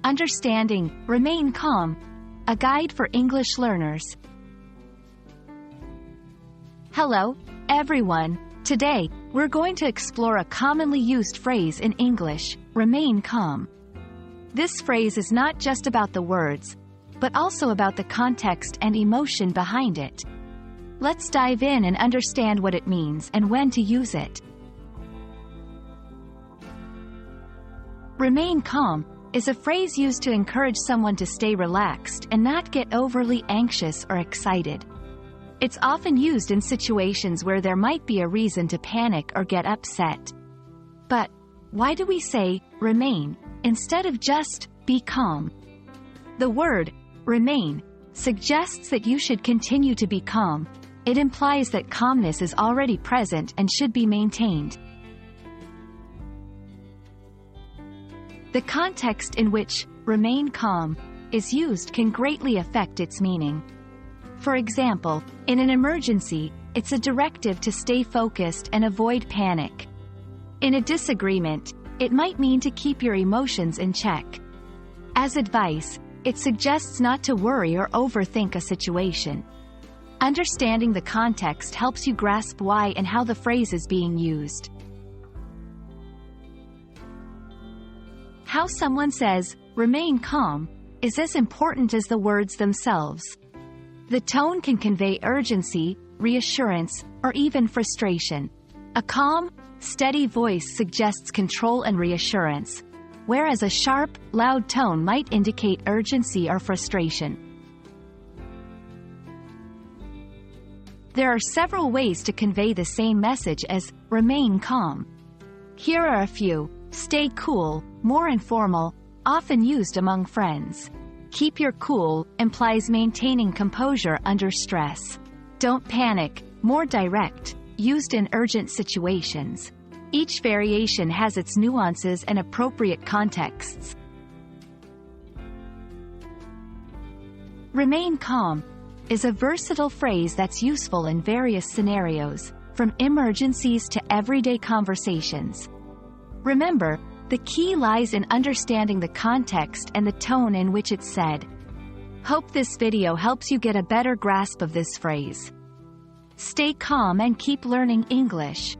Understanding, Remain Calm, a guide for English learners. Hello, everyone. Today, we're going to explore a commonly used phrase in English, remain calm. This phrase is not just about the words, but also about the context and emotion behind it. Let's dive in and understand what it means and when to use it. Remain calm is a phrase used to encourage someone to stay relaxed and not get overly anxious or excited. It's often used in situations where there might be a reason to panic or get upset. But why do we say remain instead of just be calm? The word remain suggests that you should continue to be calm. It implies that calmness is already present and should be maintained. The context in which remain calm is used can greatly affect its meaning. For example, in an emergency, it's a directive to stay focused and avoid panic. In a disagreement, it might mean to keep your emotions in check. As advice, it suggests not to worry or overthink a situation. Understanding the context helps you grasp why and how the phrase is being used. How someone says, remain calm, is as important as the words themselves. The tone can convey urgency, reassurance, or even frustration. A calm, steady voice suggests control and reassurance, whereas a sharp, loud tone might indicate urgency or frustration. There are several ways to convey the same message as remain calm. Here are a few. Stay cool, more informal, often used among friends. Keep your cool implies maintaining composure under stress. Don't panic, more direct, used in urgent situations. Each variation has its nuances and appropriate contexts. Remain calm is a versatile phrase that's useful in various scenarios, from emergencies to everyday conversations. Remember, the key lies in understanding the context and the tone in which it's said. Hope this video helps you get a better grasp of this phrase. Stay calm and keep learning English.